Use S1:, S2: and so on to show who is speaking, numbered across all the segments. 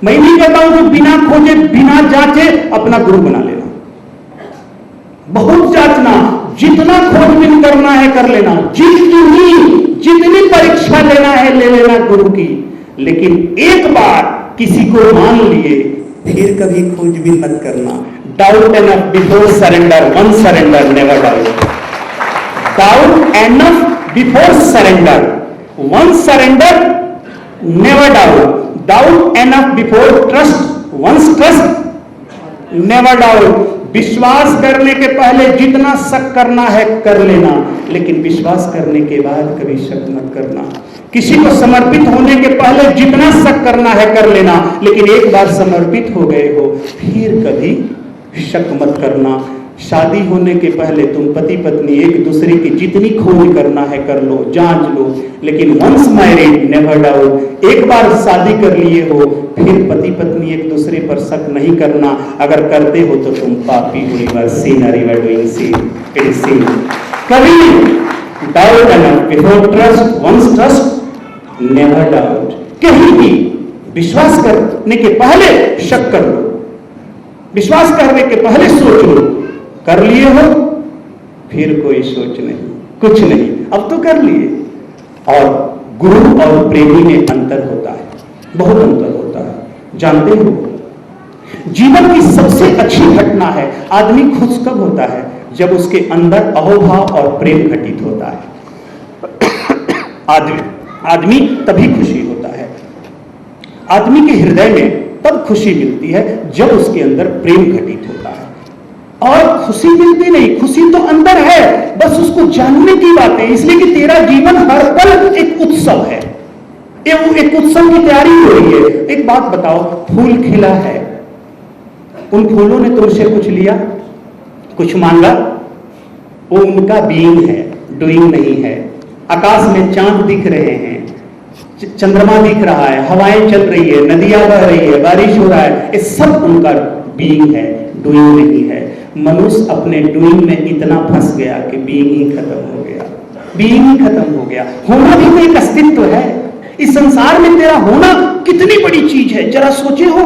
S1: मैं नहीं कहता हूं कि बिना खोजे बिना जांचे अपना गुरु बना लेना, बहुत जांचना, जितना खोजबीन करना है कर लेना, जितनी परीक्षा लेना है ले लेना गुरु की, लेकिन एक बार किसी को मान लिए फिर कभी खोजबीन मत करना। Doubt enough before surrender, one surrender never doubt. Doubt enough before surrender, one surrender never doubt. Doubt enough before trust, once trust never doubt. विश्वास करने के पहले जितना शक करना है कर लेना, लेकिन विश्वास करने के बाद कभी शक मत करना। किसी को समर्पित होने के पहले जितना शक करना है कर लेना, लेकिन एक बार समर्पित हो गए हो फिर कभी शक मत करना। शादी होने के पहले तुम पति पत्नी एक दूसरे की जितनी खोज करना है कर लो, जांच लो, लेकिन वंस मैरिड नेवर डाउट। एक बार शादी कर लिए हो फिर पति पत्नी एक दूसरे पर शक नहीं करना। अगर करते हो तो तुम पापी हो, you are sinner, you are doing sin, it is sin. कभी doubt enough before trust, once trust never doubt. कहीं भी विश्वास करने के पहले शक कर लो, विश्वास करने के पहले सोच लो। कर लिए हो फिर कोई सोच नहीं, कुछ नहीं, अब तो कर लिए। और गुरु और प्रेमी में अंतर होता है, बहुत अंतर होता है। जानते हो जीवन की सबसे अच्छी घटना है आदमी खुश कब होता है? जब उसके अंदर अहोभाव और प्रेम घटित होता है। आदमी तभी खुशी होता है। आदमी के हृदय में तब खुशी मिलती है जब उसके अंदर प्रेम घटित होता है। और खुशी मिलती नहीं, खुशी तो अंदर है, बस उसको जानने की बात है। इसलिए कि तेरा जीवन हर पल एक उत्सव है, एक उत्सव की तैयारी हो रही है। एक बात बताओ, फूल खिला है, उन फूलों ने तुमसे कुछ लिया, कुछ मांगा? वो उनका बीइंग है, डूइंग नहीं है। आकाश में चांद दिख रहे हैं, चंद्रमा दिख रहा है, हवाएं चल रही है, नदियां बह रही है, बारिश हो रहा है, ये सब उनका बीइंग है, डूइंग नहीं है। मनुष्य अपने डूइंग में इतना फंस गया कि बीइंग ही खत्म हो गया, बीइंग ही खत्म हो गया। होना भी तो एक अस्तित्व है। इस संसार में तेरा होना कितनी बड़ी चीज है, जरा सोचे हो।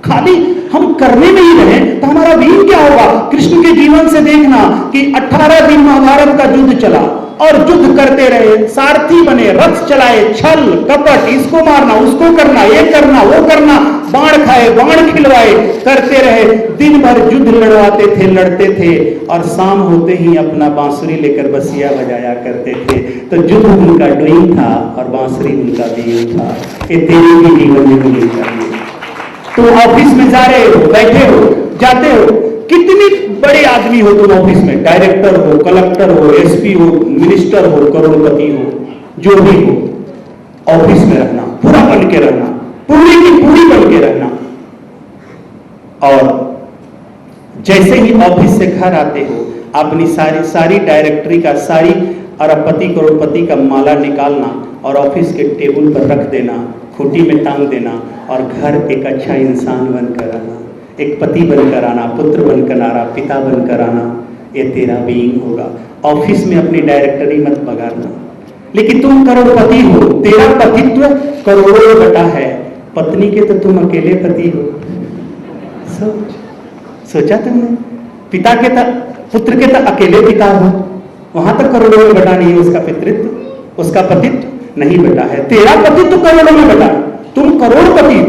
S1: खाली हम करने में ही रहे तो हमारा बीइंग क्या होगा? कृष्ण के जीवन से देखना कि 18 दिन महाभारत का युद्ध चला और युद्ध करते रहे, सारथी बने, रथ चलाए, छल कपट, इसको मारना, उसको करना, ये करना, वो करना, बाण खाए, बाण खिलवाए, करते रहे। दिन भर युद्ध लड़वाते थे, लड़ते थे, और शाम होते ही अपना बांसुरी लेकर बसिया बजाया करते थे। तो युद्ध उनका डूइंग था और बांसुरी उनका बीइंग था। ये तेरे भी जीवन में होनी चाहिए। तुम ऑफिस में जा रहे हो, बैठे हो, जाते हो, कितनी बड़े आदमी हो तुम ऑफिस में, डायरेक्टर हो, कलेक्टर हो, एसपी हो, मिनिस्टर हो, करोड़पति हो, जो भी हो, ऑफिस में रहना, पूरा बन के रहना, पूरी की पूरी बन के रहना। और जैसे ही ऑफिस से घर आते हो, अपनी सारी डायरेक्टरी का, सारी अरबपति करोड़पति का माला निकालना और ऑफिस के टेबल पर रख देना, खूंटी में टांग देना, और घर एक अच्छा इंसान बनकर आना, एक पति बनकर आना, पुत्र बनकर आना, पिता बनकर आना। ये तेरा बीइंग होगा। ऑफिस में अपनी डायरेक्टरी मत बगाड़ना। लेकिन तुम करोड़पति हो, तेरा पतित्व करोड़ों में बटा है, पत्नी के तो तुम अकेले पति हो। सोचा तुमने? पिता के तो, पुत्र के तो अकेले पिता हो, वहां तक करोड़ों में बटा नहीं है उसका पितृत्व, उसका पतित्व नहीं बटा है। तेरा पतित्व करोड़ों में बटा, तुम करोड़पति,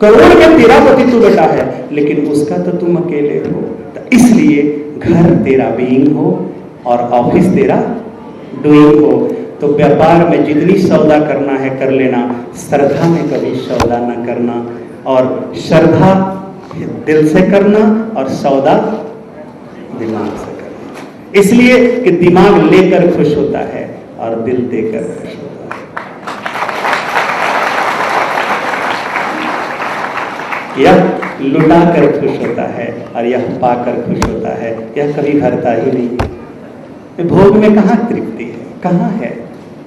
S1: करोड़ में तेरा पतित्व बटा है, लेकिन उसका तो तुम अकेले हो। तो इसलिए घर तेरा बीइंग हो और ऑफिस तेरा डूइंग हो। तो व्यापार में जितनी सौदा करना है कर लेना, श्रद्धा में कभी सौदा न करना। और श्रद्धा दिल से करना और सौदा दिमाग से करना। इसलिए कि दिमाग लेकर खुश होता है और दिल देकर खुश होता है। यह लुटा कर खुश होता है और यह पाकर खुश होता है। यह कभी भरता ही नहीं है। भोग में कहाँ तृप्ति है, कहाँ है?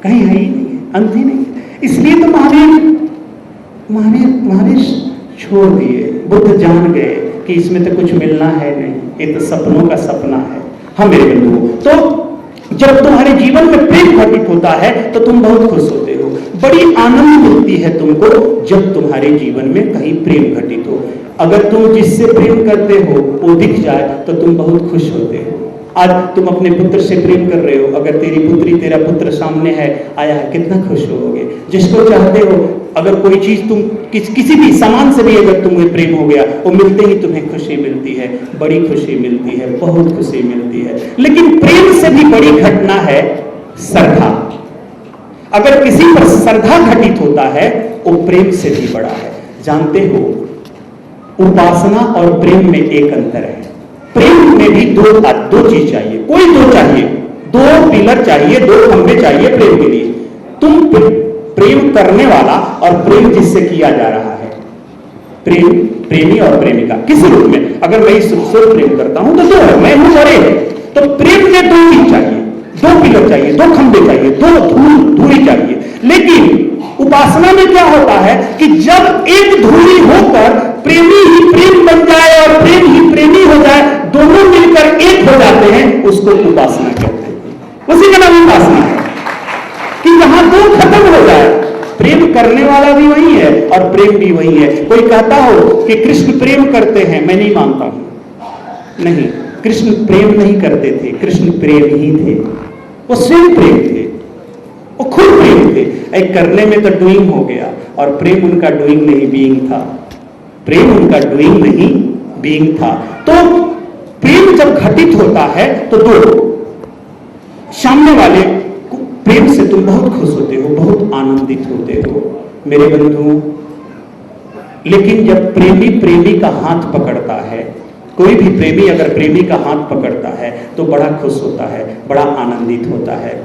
S1: कहीं है ही नहीं है, अंत ही नहीं है। इसलिए तो महावीर छोड़ दिए, बुद्ध जान गए कि इसमें तो कुछ मिलना है नहीं, ये तो सपनों का सपना है। हाँ मेरे बंधुओं, तो जब तुम्हारे जीवन में प्रेम घटित होता है तो तुम बहुत खुश होते हो। बड़ी आनंद मिलती है तुमको जब तुम्हारे जीवन में कहीं प्रेम घटित हो। अगर तुम जिससे प्रेम करते हो वो दिख जाए तो तुम बहुत खुश होते हो। आज तुम अपने पुत्र से प्रेम कर रहे हो, अगर तेरी पुत्री तेरा पुत्र सामने है आया है, कितना खुश होगे। जिसको चाहते हो, अगर कोई चीज तुम किसी भी सामान से भी अगर तुम्हें प्रेम हो गया, वो मिलते ही तुम्हें खुशी मिलती है, बड़ी खुशी मिलती है, बहुत खुशी मिलती है। लेकिन प्रेम से भी बड़ी घटना है श्रद्धा। अगर किसी पर श्रद्धा घटित होता है वो प्रेम से भी बड़ा है। जानते हो, उपासना और प्रेम में एक अंतर है। प्रेम में भी दो चीज चाहिए, कोई दो चाहिए, दो पिलर चाहिए, दो खंभे चाहिए प्रेम के लिए। तुम प्रेम करने वाला और प्रेम जिससे किया जा रहा है, प्रेमी और प्रेमिका किस रूप में। अगर मैं इस रूप से प्रेम करता हूं तो दो है, मैं हूं और एक। तो प्रेम में दो चीज चाहिए, दो पिलर चाहिए, दो खंभे चाहिए, दो धुरी चाहिए। लेकिन उपासना में क्या होता है कि जब एक धुरी होकर प्रेमी ही प्रेम बन जाए और प्रेम ही प्रेमी हो जाए, दोनों मिलकर एक हो जाते हैं, उसको उपासना कहते हैं। उसी का नाम उपासना है कि जहां दो खत्म हो जाए। प्रेम करने वाला भी वही है और प्रेम भी वही है। कोई कहता हो कि कृष्ण प्रेम करते हैं, मैं नहीं मानता हूं। नहीं, कृष्ण प्रेम नहीं करते थे, कृष्ण प्रेम ही थे। वो स्वयं प्रेम थे, वो खुद प्रेम थे। एक करने में तो डूइंग हो गया और प्रेम उनका डूइंग नहीं बीइंग था। प्रेम उनका डूइंग नहीं बीइंग था। तो प्रेम जब घटित होता है तो दो सामने वाले प्रेम से तुम बहुत खुश होते हो, बहुत आनंदित होते हो मेरे बंधु। लेकिन जब प्रेमी प्रेमी का हाथ पकड़ता है, कोई भी प्रेमी अगर प्रेमी का हाथ पकड़ता है तो बड़ा खुश होता है, बड़ा आनंदित होता है।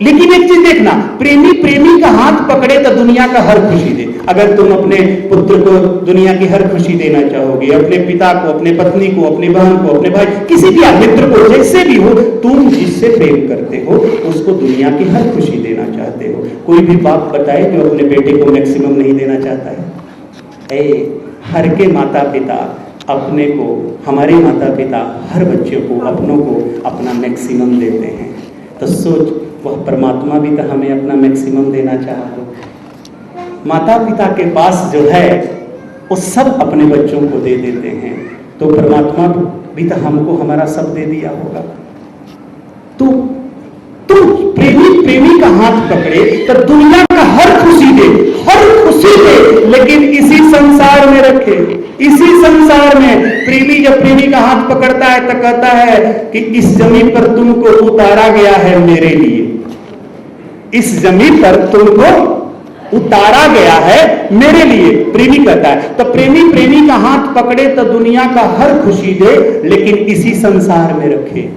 S1: लेकिन एक चीज देखना, प्रेमी प्रेमी का हाथ पकड़े तो दुनिया का हर खुशी दे। अगर तुम अपने पुत्र को दुनिया की हर खुशी देना चाहोगे, अपने पिता को, अपने पत्नी को, अपनी बहन को, अपने भाई, किसी भी मित्र को, जैसे भी हो, तुम जिससे प्रेम करते हो उसको दुनिया की हर खुशी देना चाहते हो। कोई भी बाप बताए जो अपने बेटे को मैक्सिमम नहीं देना चाहता है। हर के माता पिता अपने को, हमारे माता पिता हर बच्चे को, अपनों को अपना मैक्सिमम देते हैं। तो सोच, वह परमात्मा भी तो हमें अपना मैक्सिमम देना चाहता। माता पिता के पास जो है वो सब अपने बच्चों को दे देते हैं, तो परमात्मा भी तो हमको हमारा सब दे दिया होगा। तो प्रेमी प्रेमी का हाथ पकड़े तो दुनिया का हर खुशी दे, हर खुशी दे, लेकिन इसी संसार में रखे। इसी संसार में प्रेमी जब प्रेमी का हाथ पकड़ता है तो कहता है कि इस जमीन पर तुमको उतारा गया है मेरे लिए, इस जमीन पर तुमको उतारा गया है मेरे लिए, प्रेमी कहता है। तो प्रेमी प्रेमी का हाथ पकड़े तो दुनिया का हर खुशी दे, लेकिन इसी संसार में रखे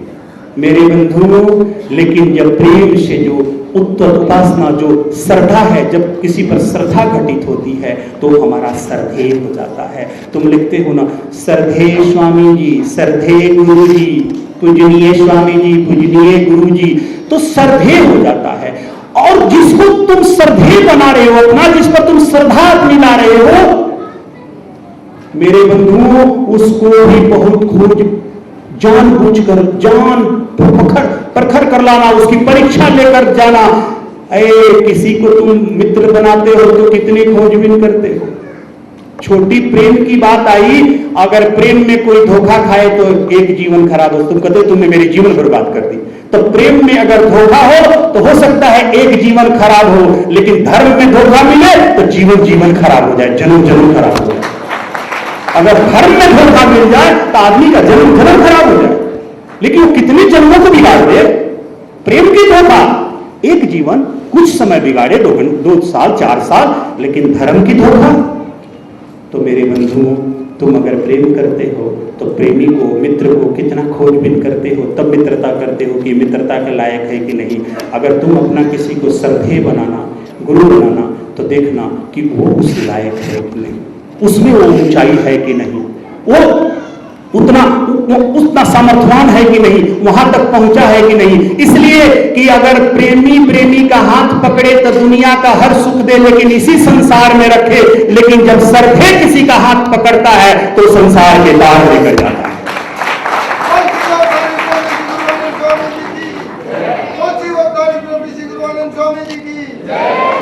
S1: मेरे बंधुओं। लेकिन जब प्रेम से जो उत्तर उपासना, जो श्रद्धा है, जब किसी पर श्रद्धा घटित होती है तो हमारा श्रद्धेय हो जाता है। तुम लिखते हो ना, श्रद्धेय स्वामी जी, श्रद्धेय गुरु जी, पूजनीय स्वामी जी, पूजनीय गुरु जी। तो श्रद्धेय हो जाता है। और जिसको तुम श्रद्धेय बना रहे हो अपना, जिस पर तुम श्रद्धा अपनी ला रहे हो मेरे बंधुओं, उसको भी बहुत खोज जानबूझकर, जान परखर कर लाना, उसकी परीक्षा लेकर जाना। किसी को तुम मित्र बनाते हो तो कितनी खोजबीन करते हो। छोटी प्रेम की बात आई, अगर प्रेम में कोई धोखा खाए तो एक जीवन खराब हो। तुम कहते तुमने मेरी जीवन बर्बाद कर दी। तो प्रेम में अगर धोखा हो तो हो सकता है एक जीवन खराब हो, लेकिन धर्म में धोखा मिले तो जीवन खराब हो जाए, जन्म खराब हो जाए। अगर धर्म में धोखा मिल जाए तो आदमी का जन्म खराब हो जाए, लेकिन वो कितने जन्मों को बिगाड़ दे। प्रेम की धोखा एक जीवन कुछ समय बिगाड़े, 2 साल 4 साल, लेकिन धर्म की धोखा। तो मेरे बंधुओं, तुम अगर प्रेम करते हो तो प्रेमी को, मित्र को कितना खोजबीन करते हो, तब मित्रता करते हो कि मित्रता के लायक है कि नहीं। अगर तुम अपना किसी को श्रद्धेय बनाना, गुरु बनाना, तो देखना कि वो उस लायक है कि नहीं, उसमें वो ऊंचाई है कि नहीं, वो उतना सामर्थ्यवान है कि नहीं, वहां तक पहुंचा है कि नहीं। इसलिए कि अगर प्रेमी प्रेमी का हाथ पकड़े तो दुनिया का हर सुख दे, लेकिन इसी संसार में रखे। लेकिन जब श्रद्धेय किसी का हाथ पकड़ता है तो संसार के बाहर लेकर जाता है।
S2: स्वामी जी की